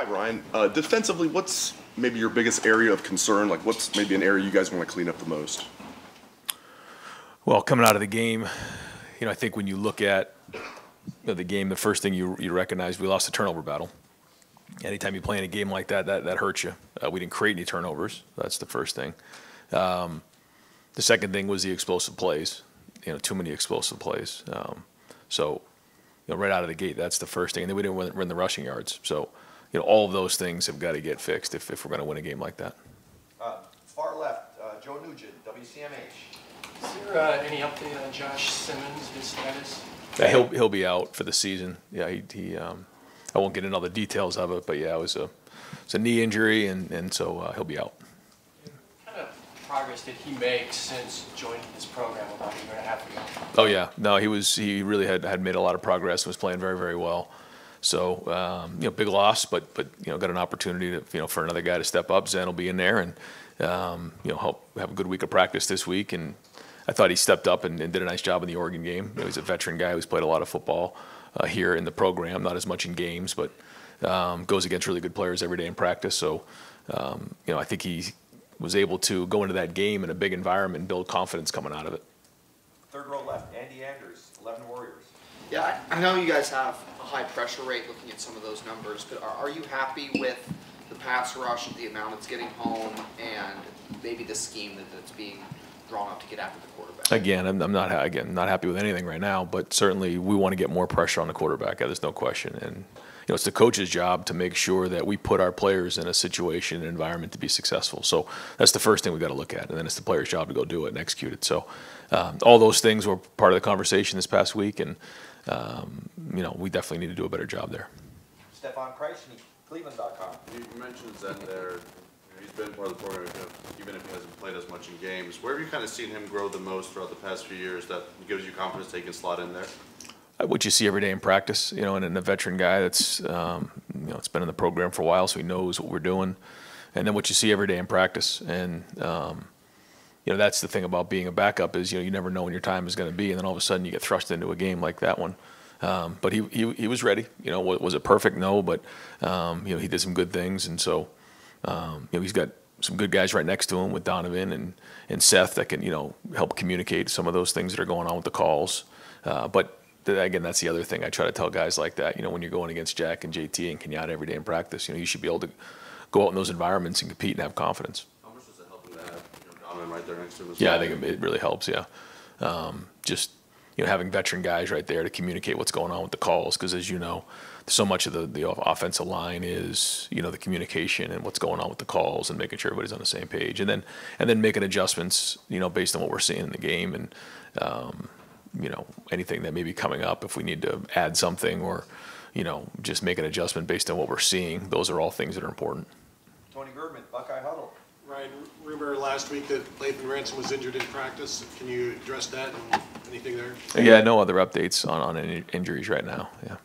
Ryan. Defensively, what's maybe your biggest area of concern? Like, what's maybe an area you guys want to clean up the most? Well, coming out of the game, I think when you look at the game, the first thing you recognize, we lost the turnover battle. Anytime you play in a game like that, that hurts you. We didn't create any turnovers. That's the first thing. The second thing was the explosive plays. Too many explosive plays. So right out of the gate, that's the first thing. And then we didn't win the rushing yards. So, all of those things have got to get fixed if we're going to win a game like that. Far left, Joe Nugent, WCMH. Is there any update on Josh Simmons, his status? Yeah, he'll be out for the season. Yeah, he I won't get into all the details of it, but yeah, it's a knee injury, and so he'll be out. What kind of progress did he make since joining this program about a year and a half ago? Oh yeah, no, he really had made a lot of progress and was playing very, very well. So big loss, but got an opportunity to for another guy to step up. Zen will be in there and help have a good week of practice this week. And I thought he stepped up and did a nice job in the Oregon game. He's a veteran guy who's played a lot of football here in the program, not as much in games, but goes against really good players every day in practice. So I think he was able to go into that game in a big environment and build confidence coming out of it. Third row left, Andy Anders, 11 Warriors. Yeah, I know you guys have a high pressure rate looking at some of those numbers, but are you happy with the pass rush, the amount it's getting home, and maybe the scheme that's being drawn up to get after the quarterback? Again, I'm not happy with anything right now, but certainly we want to get more pressure on the quarterback. There's no question, and it's the coach's job to make sure that we put our players in a situation, an environment to be successul. So that's the first thing we've got to look at, and then it's the player's job to go do it and execute it. So all those things were part of the conversation this past week, and we definitely need to do a better job there. Stefan Kreisny, Cleveland.com. You mentioned Zen there. He's been part of the program, even if he hasn't played as much in games. Where have you kind of seen him grow the most throughout the past few years that gives you confidence that he can slot in there? What you see every day in practice, and a veteran guy that's, it's been in the program for a while, so he knows what we're doing. And then what you see every day in practice. And, that's the thing about being a backup is, you never know when your time is going to be. And then all of a sudden you get thrust into a game like that one. But he was ready. Was it perfect? No, but, he did some good things. And so, he's got some good guys right next to him with Donovan and Seth that can, help communicate some of those things that are going on with the calls. But again, that's the other thing I try to tell guys like that. When you're going against Jack and JT and Kenyatta every day in practice, you should be able to go out in those environments and compete and have confidence. How much does it help him to have Donovan right there next to him? Yeah, I think it really helps. Yeah, just having veteran guys right there to communicate what's going on with the calls, because as you know, so much of the offensive line is the communication and what's going on with the calls and making sure everybody's on the same page, and then making adjustments based on what we're seeing in the game and. Anything that may be coming up, if we need to add something or, just make an adjustment based on what we're seeing, those are all things that are important. Tony Girdman, Buckeye Huddle. Ryan, rumor last week that Lathan Ransom was injured in practice. Can you address that and anything there? Yeah, no other updates on any injuries right now. Yeah.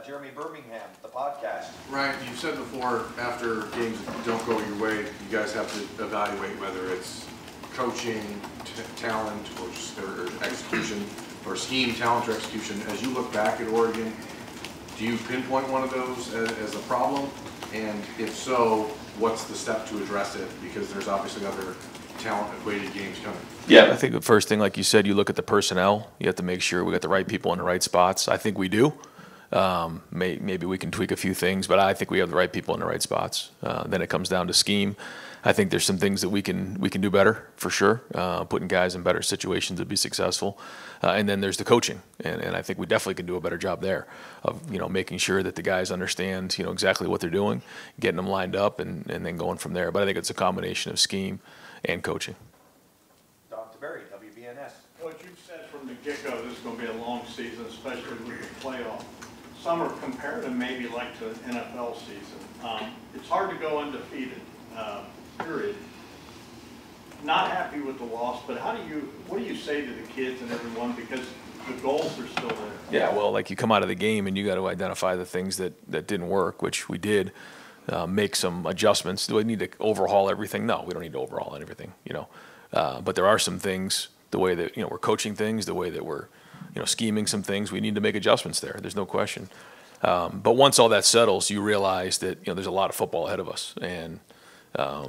Jeremy Birmingham, the podcast. Ryan, you said before, after games don't go your way, you guys have to evaluate whether it's coaching, talent, or execution, or scheme, talent, or execution. As you look back at Oregon, do you pinpoint one of those as a problem? And if so, what's the step to address it? Because there's obviously other talent-equated games coming. Yeah, I think the first thing, like you said, you look at the personnel. You have to make sure we got the right people in the right spots. I think we do. Maybe we can tweak a few things, but I think we have the right people in the right spots. Then it comes down to scheme. I think there's some things that we can do better for sure, putting guys in better situations to be successful. And then there's the coaching, and I think we definitely can do a better job there of making sure that the guys understand exactly what they're doing, getting them lined up, and then going from there. But I think it's a combination of scheme and coaching. Don Taberry, WBNS. What you've said from the get-go, this is going to be a long season, especially with the playoff. Some are compared to maybe like the NFL season. It's hard to go undefeated. Period. Not happy with the loss, but what do you say to the kids and everyone, because the goals are still there? Yeah, well, like you come out of the game and you got to identify the things that didn't work, which we did. Make some adjustments. Do we need to overhaul everything? No, we don't need to overhaul everything. But there are some things, the way that we're coaching things, the way that we're scheming some things. We need to make adjustments there. There's no question. But once all that settles, you realize that there's a lot of football ahead of us, and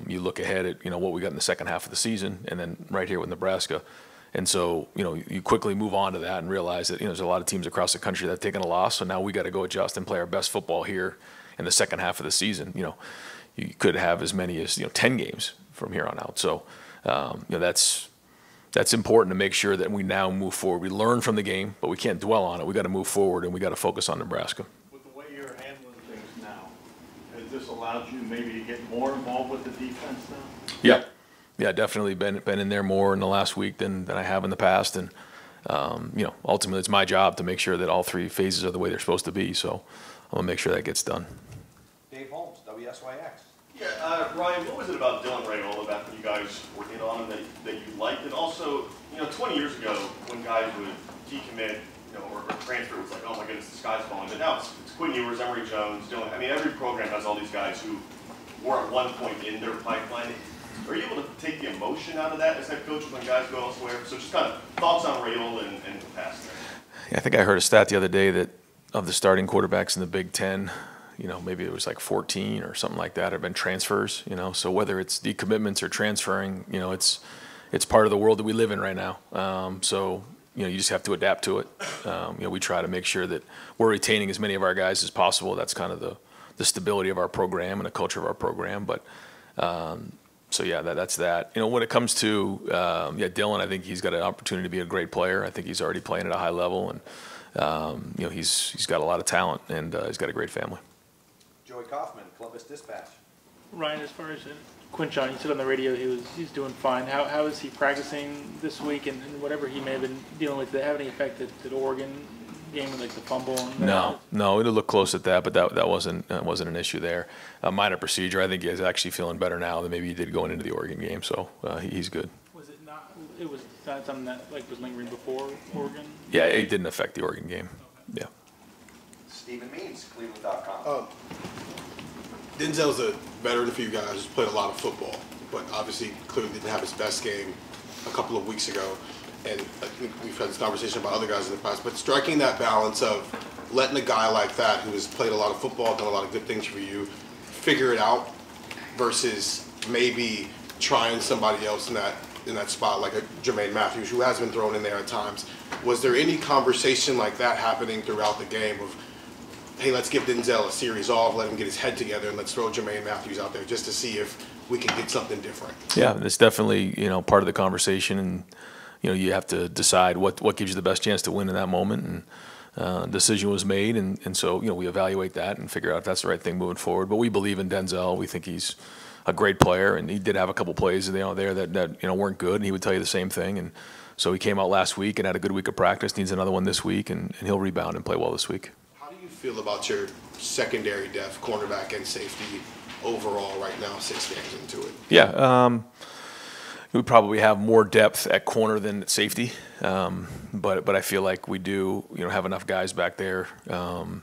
you look ahead at what we got in the second half of the season, and then right here with Nebraska. And so, you quickly move on to that and realize that, there's a lot of teams across the country that have taken a loss. So now we got to go adjust and play our best football here in the second half of the season. You could have as many as, 10 games from here on out. So, that's important to make sure that we now move forward. We learn from the game, but we can't dwell on it. We got to move forward, and we got to focus on Nebraska. With the way you're handling things now, has this allowed you maybe to get more involved with the defense now? Yeah. Yeah, definitely been in there more in the last week than I have in the past. And, ultimately it's my job to make sure that all three phases are the way they're supposed to be. So I'm going to make sure that gets done. Dave Holmes, WSYX. Yeah, Ryan, what was it about Dylan Raiola back when you guys were in on him that you liked? And also, 20 years ago when guys would decommit, or transfer, it was like, oh my goodness, the sky's falling. But now it's Quinn Ewers, Emory Jones, Dylan. I mean, every program has all these guys who were at one point in their pipeline. Are you able to take the emotion out of that as head coach when guys go elsewhere? So just kind of thoughts on Raiola and the past there. Yeah, I think I heard a stat the other day that of the starting quarterbacks in the Big Ten, maybe it was like 14 or something like that have been transfers. So whether it's decommitments or transferring, it's part of the world that we live in right now. So you just have to adapt to it. We try to make sure that we're retaining as many of our guys as possible. That's kind of the stability of our program and the culture of our program. But so yeah, that's that. When it comes to Dylan, I think he's got an opportunity to be a great player. I think he's already playing at a high level, and he's got a lot of talent, and he's got a great family. Joey Kaufman, Columbus Dispatch. Ryan, as far as Quinchon, you said on the radio he's doing fine. How is he practicing this week, and whatever he may have been dealing with? Did that have any effect at Oregon game with like the fumble? And no, it'll look close at that, but that wasn't an issue there. A minor procedure. I think he's actually feeling better now than maybe he did going into the Oregon game, so he's good. Was it not? It was not something that was lingering before Oregon. Yeah, it didn't affect the Oregon game. Okay. Yeah. Stephen Means, Cleveland.com. Denzel's a veteran for you guys who's played a lot of football, but obviously clearly didn't have his best game a couple of weeks ago. And I think we've had this conversation about other guys in the past, but striking that balance of letting a guy like that who has played a lot of football, done a lot of good things for you, figure it out versus maybe trying somebody else in that spot, like a Jermaine Matthews, who has been thrown in there at times. Was there any conversation like that happening throughout the game of, hey, let's give Denzel a series off, let him get his head together, and let's throw Jermaine Matthews out there just to see if we can get something different? Yeah, it's definitely part of the conversation, and you have to decide what gives you the best chance to win in that moment. And decision was made, and so we evaluate that and figure out if that's the right thing moving forward. But we believe in Denzel. We think he's a great player, and he did have a couple plays there that weren't good, and he would tell you the same thing. And so he came out last week and had a good week of practice. Needs another one this week, and he'll rebound and play well this week. How do you feel about your secondary depth, cornerback and safety overall right now, 6 games into it? Yeah. We probably have more depth at corner than at safety, but I feel like we do have enough guys back there to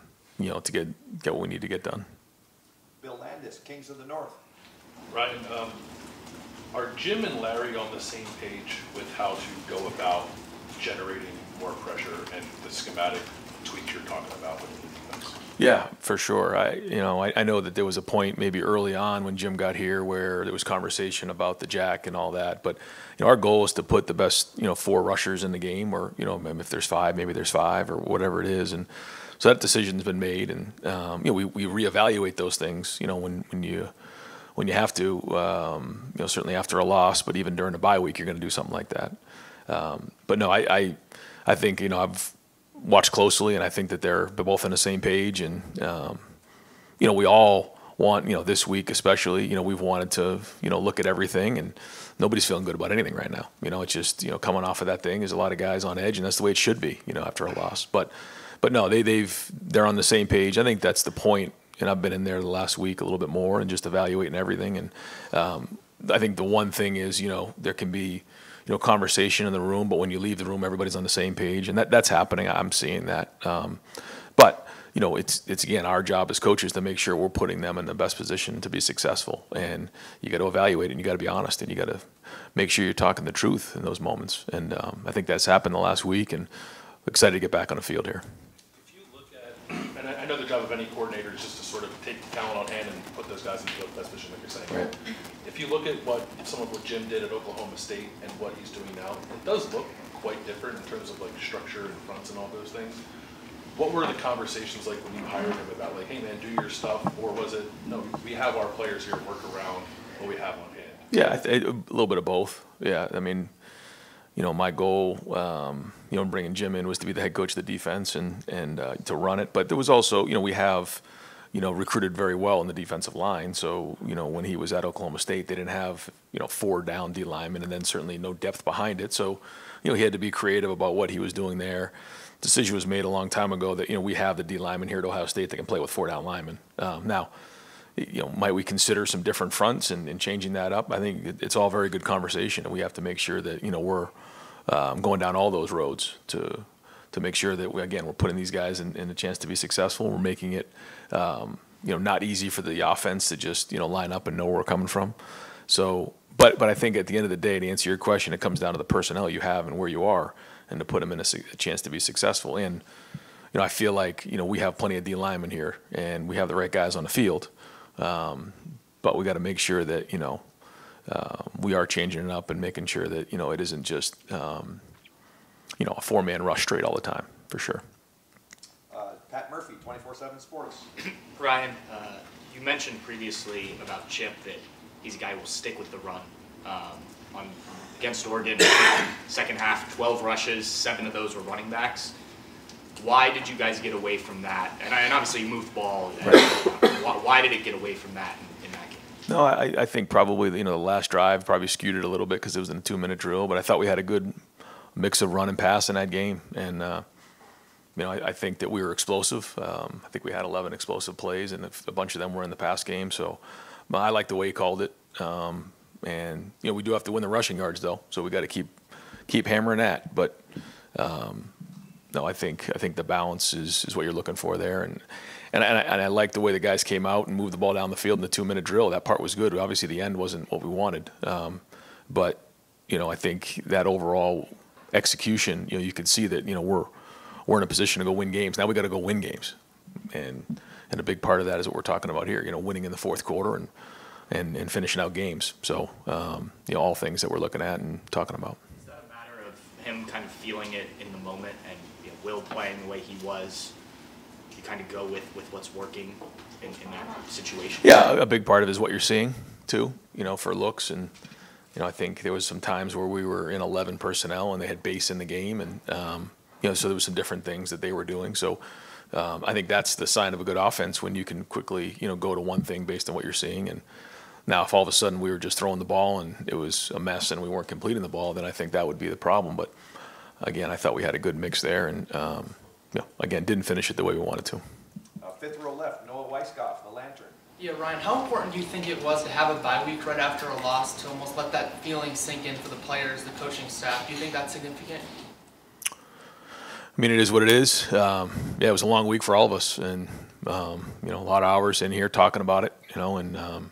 get what we need to get done. Bill Landis, Kings of the North. Ryan, are Jim and Larry on the same page with how to go about generating more pressure and the schematic tweaks you're talking about with the defense? Yeah, for sure. I know that there was a point maybe early on when Jim got here where there was conversation about the jack and all that. But our goal is to put the best 4 rushers in the game, or if there's 5, maybe there's 5 or whatever it is. And so that decision's been made, and we reevaluate those things. When you have to, certainly after a loss, but even during a bye week, you're going to do something like that. But no, I think I've watched closely, and I think that they're both on the same page. And we all want this week especially. We've wanted to look at everything, and nobody's feeling good about anything right now. It's just coming off of that thing. There's a lot of guys on edge, and that's the way it should be. After a loss, but no, they're on the same page. I think that's the point. And I've been in there the last week a little bit more and just evaluating everything. And I think the one thing is, there can be, conversation in the room, but when you leave the room, everybody's on the same page, and that's happening. I'm seeing that. But it's again our job as coaches to make sure we're putting them in the best position to be successful. And you got to evaluate, and you got to be honest, and you got to make sure you're talking the truth in those moments. And I think that's happened the last week, and excited to get back on the field here. If you look at, and I know the job of any coordinator is just to sort of take the talent on hand and put those guys into the best position, like you're saying. Right. If you look at some of what Jim did at Oklahoma State and what he's doing now, it does look quite different in terms of like structure and fronts and all those things. What were the conversations like when you hired him about like, hey man, do your stuff, or was it, no, we have our players here, work around what we have on hand? Yeah, a little bit of both. Yeah, I mean, my goal, bringing Jim in was to be the head coach of the defense and to run it. But there was also, we have, recruited very well in the defensive line. So, when he was at Oklahoma State, they didn't have, 4 down D linemen and then certainly no depth behind it. So, he had to be creative about what he was doing there. Decision was made a long time ago that, we have the D linemen here at Ohio State that can play with 4 down linemen. Now, might we consider some different fronts and changing that up? I think it's all very good conversation, and we have to make sure that, we're going down all those roads to make sure that, we're putting these guys in a chance to be successful. We're making it, not easy for the offense to just, line up and know where we're coming from. So, but I think at the end of the day, to answer your question, it comes down to the personnel you have and where you are, and to put them in a chance to be successful. And, I feel like, we have plenty of D linemen here, and we have the right guys on the field. But we got to make sure that, we are changing it up and making sure that, it isn't just, a 4-man rush straight all the time, for sure. Pat Murphy, 24/7 Sports. Ryan, you mentioned previously about Chip that he's a guy who will stick with the run. Against Oregon, second half, 12 rushes, 7 of those were running backs. Why did you guys get away from that? And obviously you moved the ball. Why did it get away from that in that game? No, I think probably, the last drive probably skewed it a little bit because it was in a 2-minute drill, but I thought we had a good mix of run and pass in that game. And, I think that we were explosive. I think we had 11 explosive plays, and a bunch of them were in the pass game. So I like the way he called it. And, we do have to win the rushing yards, though, so we got to keep hammering that. But, no, I think the balance is what you're looking for there, and I like the way the guys came out and moved the ball down the field in the 2-minute drill. That part was good. Obviously, the end wasn't what we wanted, but I think that overall execution, you could see that we're in a position to go win games. Now we got to go win games, and a big part of that is what we're talking about here. Winning in the fourth quarter and finishing out games. So all things that we're looking at and talking about. Is that a matter of him kind of feeling it in the moment and Will playing the way he was? You kind of go with what's working in that situation. Yeah, a big part of it is what you're seeing too. For looks, and I think there was some times where we were in 11 personnel and they had base in the game, and so there was some different things that they were doing. So I think that's the sign of a good offense when you can quickly go to one thing based on what you're seeing. And now if all of a sudden we were just throwing the ball and it was a mess and we weren't completing the ball, then I think that would be the problem. But again, I thought we had a good mix there, and again, didn't finish it the way we wanted to. Fifth row left, Noah Weisskopf, the Lantern. Yeah, Ryan, how important do you think it was to have a bye week right after a loss to almost let that feeling sink in for the players, the coaching staff? Do you think that's significant? I mean, it is what it is. It was a long week for all of us, and a lot of hours in here talking about it, and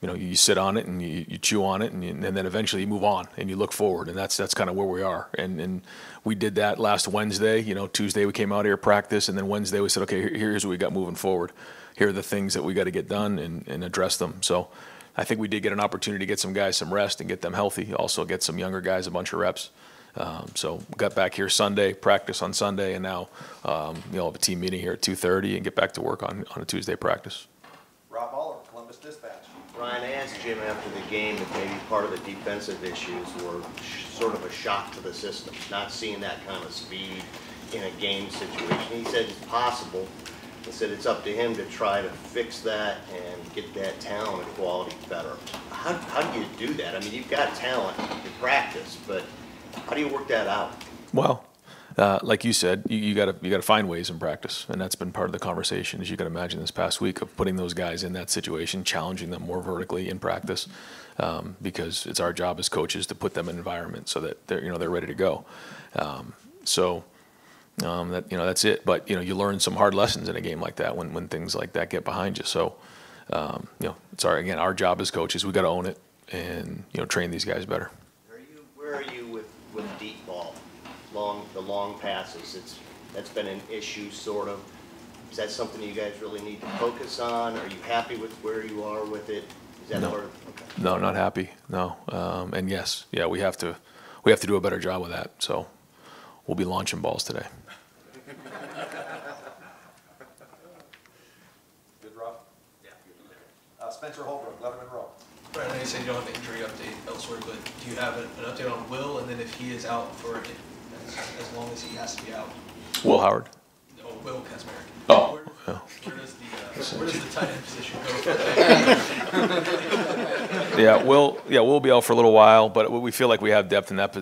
you sit on it and you chew on it, and then eventually you move on and you look forward, and that's kind of where we are. And we did that last Wednesday. Tuesday we came out here practice, and then Wednesday we said, okay, here's what we got moving forward. Here are the things that we got to get done and address them. So I think we did get an opportunity to get some guys some rest and get them healthy. Also get some younger guys a bunch of reps. So got back here Sunday, practice on Sunday, and now have a team meeting here at 2:30 and get back to work on a Tuesday practice. Rob Aller, Columbus Dispatch. Ryan, I asked Jim after the game if maybe part of the defensive issues were sort of a shock to the system, not seeing that kind of speed in a game situation. He said it's possible. He said it's up to him to try to fix that and get that talent and quality better. How do you do that? I mean, you've got talent in practice, but how do you work that out? Well, like you said, you got to find ways in practice, and that's been part of the conversation, as you can imagine, this past week, of putting those guys in that situation, challenging them more vertically in practice, because it's our job as coaches to put them in an environment so that they're ready to go. That's it. But you learn some hard lessons in a game like that when things like that get behind you. So it's our job as coaches. We got to own it and train these guys better. Where are you with deep ball? The long passes, that's been an issue sort of. Is that something you guys really need to focus on? Are you happy with where you are with it? Is that No. part of, okay. No, not happy. No. And yes, yeah, we have to do a better job with that. So we'll be launching balls today. Good, Rob? Yeah. Spencer Holbrook, Letterman Row. Brian, I know you said you don't have the injury update elsewhere, but do you have an update on Will? And then if he is out for as long as he has to be out? Will Howard? No, Will Kazmarek. Oh. Where does the tight end position go from Yeah, we'll be out for a little while, but we feel like we have depth in that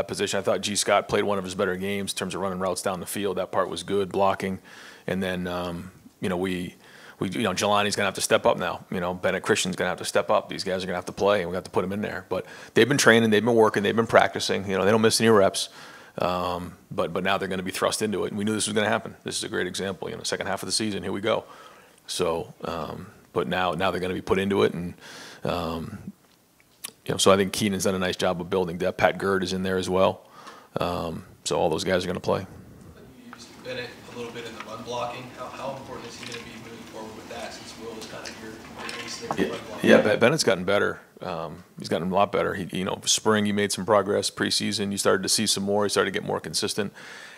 position. I thought G. Scott played one of his better games in terms of running routes down the field. That part was good, blocking, and then Jelani's gonna have to step up now. Bennett Christian's gonna have to step up. These guys are gonna have to play, and we have to put them in there. But they've been training, they've been working, they've been practicing. They don't miss any reps. But now they're going to be thrust into it, and we knew this was going to happen. This is a great example. Second half of the season, here we go. So, but now they're going to be put into it, and so I think Keenan's done a nice job of building depth. Pat Gerd is in there as well. So all those guys are going to play. You used Bennett a little bit in the run blocking. How important is he going to be moving forward with that, since Will is kind of your ace there in run blocking? Yeah, Bennett's gotten better. He's gotten a lot better. Spring, he made some progress. Preseason, you started to see some more. He started to get more consistent.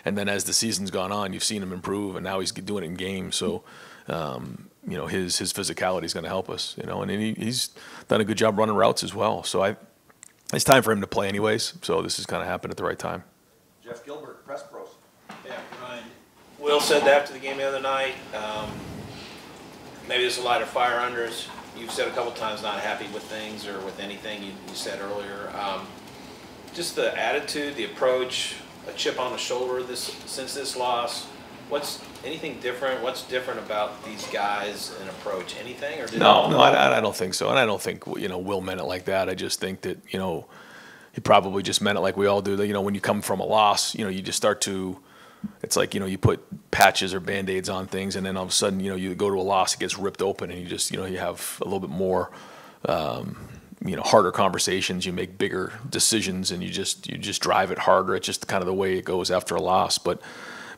And then as the season's gone on, you've seen him improve, and now he's doing it in games. So, his physicality is going to help us, and he's done a good job running routes as well. So it's time for him to play anyways. So this has kind of happened at the right time. Jeff Gilbert, Press Pros. Yeah, Ryan. Will said that after the game the other night. Maybe there's a lighter fire under us. You've said a couple times not happy with things or with anything you said earlier. Just the attitude, the approach, a chip on the shoulder since this loss. What's anything different? What's different about these guys and approach? Anything? Or No, I don't think so. And I don't think Will meant it like that. I just think that he probably just meant it like we all do. That when you come from a loss, you just start to. It's like, you put patches or Band-Aids on things, and then all of a sudden, you go to a loss, it gets ripped open, and you just, you have a little bit more, harder conversations. You make bigger decisions, and you just drive it harder. It's just kind of the way it goes after a loss. But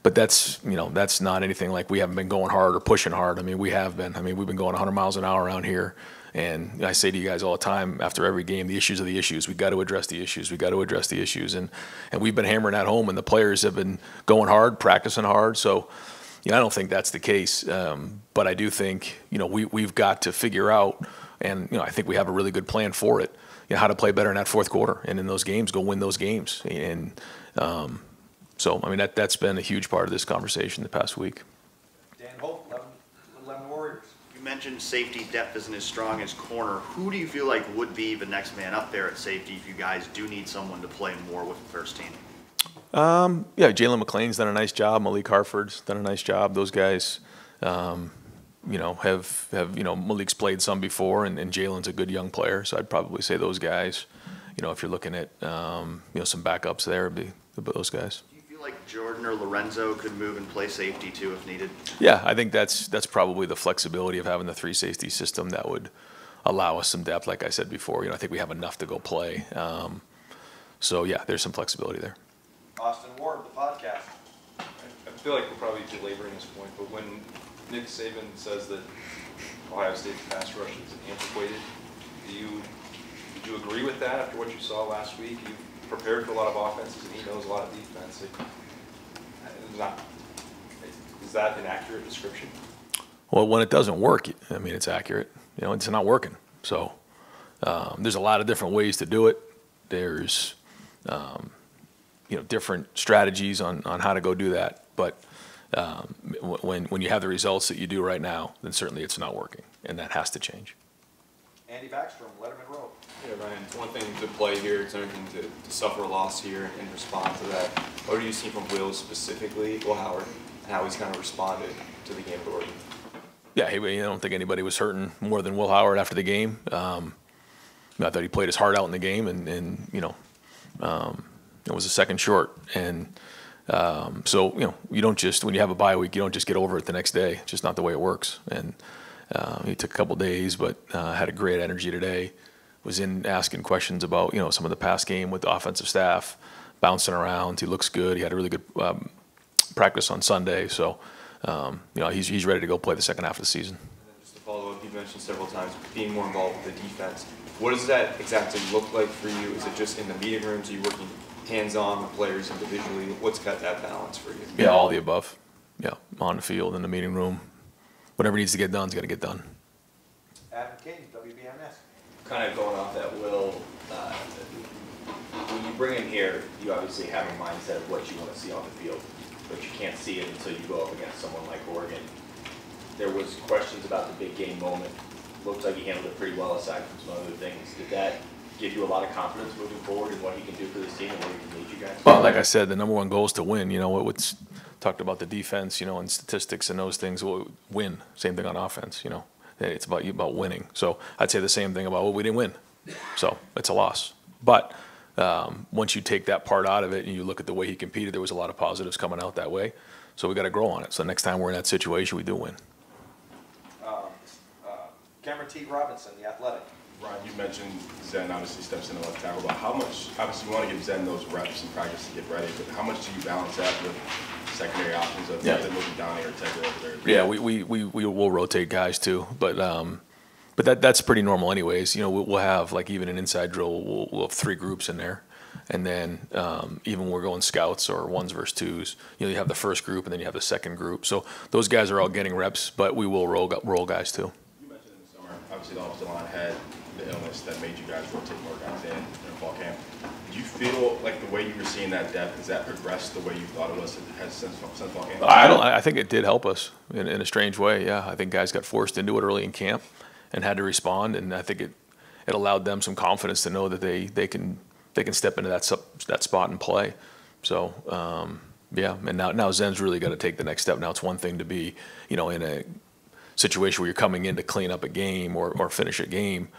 that's, that's not anything like we haven't been going hard or pushing hard. I mean, we have been. I mean, we've been going 100 miles an hour around here. And I say to you guys all the time, after every game, the issues are the issues. We've got to address the issues. We've got to address the issues. And we've been hammering that home, and the players have been going hard, practicing hard. So, I don't think that's the case. But I do think, we've got to figure out, and, I think we have a really good plan for it, how to play better in that fourth quarter. And in those games, go win those games. And so, I mean, that's been a huge part of this conversation the past week. Dan Hope, 11 Warriors. You mentioned safety depth isn't as strong as corner. Who do you feel like would be the next man up there at safety if you guys do need someone to play more with the first team? Yeah, Jalen McLean's done a nice job. Malik Harford's done a nice job. Those guys, have Malik's played some before, and Jalen's a good young player. So I'd probably say those guys. If you're looking at some backups there, it'd be those guys. Like Jordan or Lorenzo could move and play safety too if needed? Yeah, I think that's probably the flexibility of having the 3 safety system that would allow us some depth. Like I said before, I think we have enough to go play. So yeah, there's some flexibility there. Austin Ward, the podcast. I feel like we're probably belaboring this point, but when Nick Saban says that Ohio State's pass rush is antiquated, would you agree with that after what you saw last week? You prepared for a lot of offenses, and he knows a lot of defense. Is that an accurate description? Well, when it doesn't work, I mean, it's accurate. It's not working. So there's a lot of different ways to do it. There's, different strategies on how to go do that. But when you have the results that you do right now, then certainly it's not working, and that has to change. Andy Backstrom, Letterman Row. Yeah, Ryan, it's one thing to play here, it's another thing to suffer a loss here and respond to that. What do you see from Will specifically, Will Howard, and how he's kind of responded to the game at Oregon? Yeah, I don't think anybody was hurting more than Will Howard after the game. I thought he played his heart out in the game, and it was a second short. And so, you don't just, when you have a bye week, you don't just get over it the next day. It's just not the way it works. And he took a couple days, but had a great energy today. Was in asking questions about, some of the past game with the offensive staff, bouncing around. He looks good. He had a really good practice on Sunday. So, he's ready to go play the second half of the season. Just to follow up, you mentioned several times being more involved with the defense. What does that exactly look like for you? Is it just in the meeting rooms? Are you working hands-on with players individually? What's got that balance for you? Yeah, all the above. Yeah, on the field, in the meeting room. Whatever needs to get done is got to get done. Adam King, WBMS. Kind of going off that, Will, when you bring him here, you obviously have a mindset of what you want to see on the field, but you can't see it until you go up against someone like Oregon. There was questions about the big game moment. Looks like he handled it pretty well aside from some other things. Did that give you a lot of confidence moving forward in what he can do for this team and where he can lead you guys? Well, like I said, the number one goal is to win. What's talked about the defense, and statistics and those things. Well, win. Same thing on offense. It's about winning. So I'd say the same thing about, we didn't win, so it's a loss. But once you take that part out of it and you look at the way he competed, there was a lot of positives coming out that way. So we got to grow on it. So next time we're in that situation, we do win. Cameron T. Robinson, The Athletic. Ryan, you mentioned Zen obviously steps in the left tackle, but how much, obviously you want to give Zen those reps in practice to get ready, but how much do you balance that with secondary options of either moving down here or Tegra over there? Yeah, we will rotate guys too, but that's pretty normal anyways. We'll have, like, even an inside drill, we'll have 3 groups in there. And then even when we're going scouts or 1s versus 2s, you have the first group and then you have the second group. So those guys are all getting reps, but we will roll guys too. You mentioned in the summer, obviously the offensive line had the illness that made you guys rotate more guys in fall camp. Do you feel like the way you were seeing that depth, has that progressed the way you thought it was since fall camp? I think it did help us in a strange way. Yeah, I think guys got forced into it early in camp and had to respond, and I think it allowed them some confidence to know that they can step into that spot and play. So yeah, and now Zen's really got to take the next step. Now it's one thing to be in a situation where you're coming in to clean up a game or finish a game.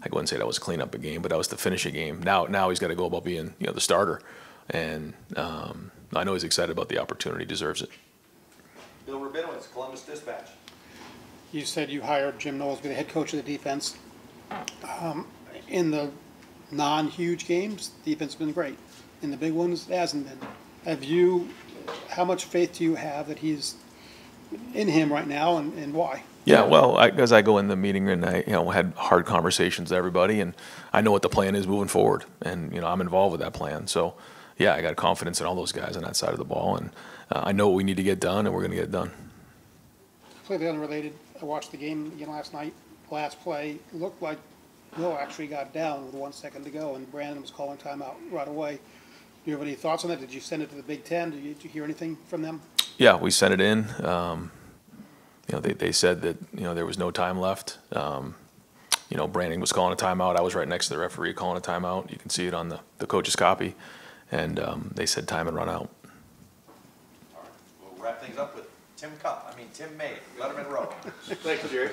I wouldn't say that was clean up a game, but that was to finish a game. Now he's got to go about being the starter, and I know he's excited about the opportunity. He deserves it. Bill Rabinowitz, Columbus Dispatch. You said you hired Jim Knowles to be the head coach of the defense. In the non-huge games, the defense has been great. In the big ones, it hasn't been. How much faith do you have that he's in him right now, and why? Yeah, well, as I go in the meeting and I had hard conversations with everybody, and I know what the plan is moving forward, and I'm involved with that plan. So yeah, I got confidence in all those guys on that side of the ball, and I know what we need to get done, and we're going to get it done. Completely unrelated. I watched the game again last night. Last play looked like Will actually got down with 1 second to go, and Brandon was calling timeout right away. Do you have any thoughts on that? Did you send it to the Big Ten? Did you hear anything from them? Yeah, we sent it in. They said that there was no time left. Brandon was calling a timeout. I was right next to the referee calling a timeout. You can see it on the coach's copy, and they said time had run out. All right, we'll wrap things up with Tim May, Letterman Row. Thanks, Jerry.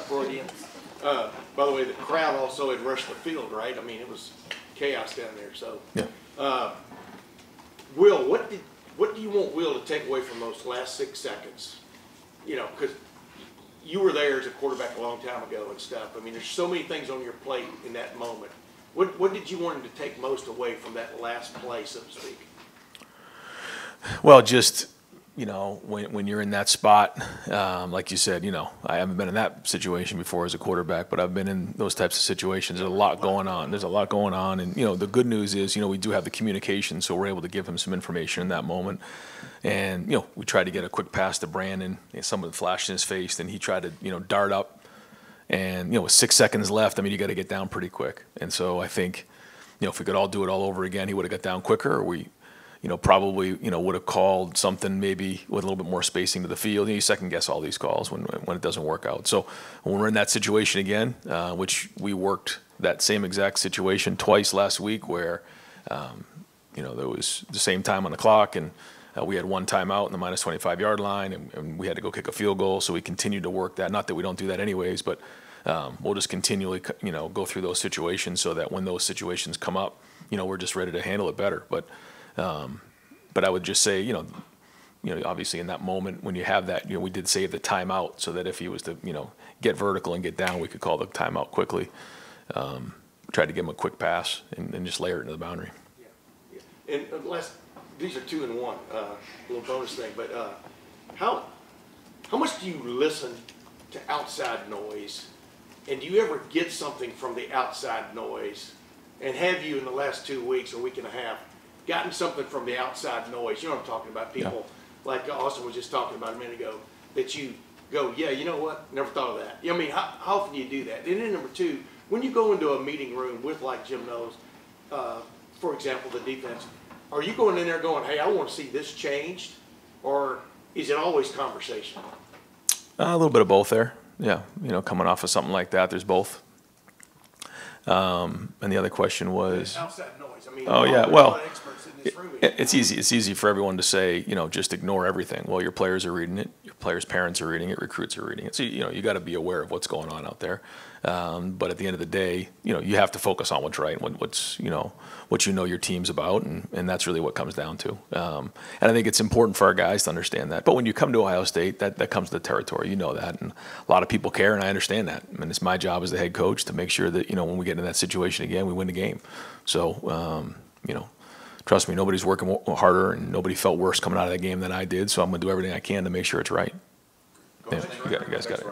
Freudian. By the way, the crowd also had rushed the field, right? I mean, it was chaos down there. So, yeah. Will, what do you want Will to take away from those last 6 seconds? Because you were there as a quarterback a long time ago and stuff. I mean, there's so many things on your plate in that moment. What did you want him to take most away from that last play, so to speak? Well, just when you're in that spot, like you said, I haven't been in that situation before as a quarterback, but I've been in those types of situations. There's a lot going on. And, the good news is, we do have the communication, so we're able to give him some information in that moment. And, we tried to get a quick pass to Brandon. Someone flashed in his face, and he tried to, dart up. And, with 6 seconds left, you got to get down pretty quick. And so I think, if we could all do it all over again, he would have got down quicker, or we probably, would have called something maybe with a little bit more spacing to the field. You second guess all these calls when it doesn't work out. So when we're in that situation again, which we worked that same exact situation twice last week where, there was the same time on the clock and we had 1 timeout in the minus 25-yard line and we had to go kick a field goal. So we continued to work that. Not that we don't do that anyways, but we'll just continually, go through those situations so that when those situations come up, we're just ready to handle it better. But I would just say, obviously in that moment when you have that, we did save the timeout so that if he was to, get vertical and get down, we could call the timeout quickly. Tried to give him a quick pass and just layer it into the boundary. Yeah. And these are 2 and 1, little bonus thing. But how how much do you listen to outside noise? And do you ever get something from the outside noise? And have you in the last 2 weeks or week and a half gotten something from the outside noise? You know what I'm talking about? People like Austin was just talking about a minute ago, that you go, yeah, you know what? Never thought of that. I mean, how often do you do that? And then number two, when you go into a meeting room with like Jim knows, for example, the defense, are you going in there going, hey, I want to see this changed? Or is it always conversation? A little bit of both there. Yeah, you know, coming off of something like that, there's both. And the other question was outside noise. I mean, oh yeah, well, experts in this room. it's easy. It's easy for everyone to say, you know, just ignore everything. Well, your players are reading it. Your players' parents are reading it. Recruits are reading it. So you know, you got to be aware of what's going on out there. But at the end of the day, you know, you have to focus on what's right and what's what you know your team's about, and that's really what comes down to. And I think it's important for our guys to understand that. But when you come to Ohio State, that comes to the territory. You know that, and a lot of people care, and I understand that. I mean, it's my job as the head coach to make sure that, you know, when we get in that situation again, we win the game. So you know, trust me, nobody's working harder, and nobody felt worse coming out of that game than I did. So I'm going to do everything I can to make sure it's right. Yeah, you guys got it.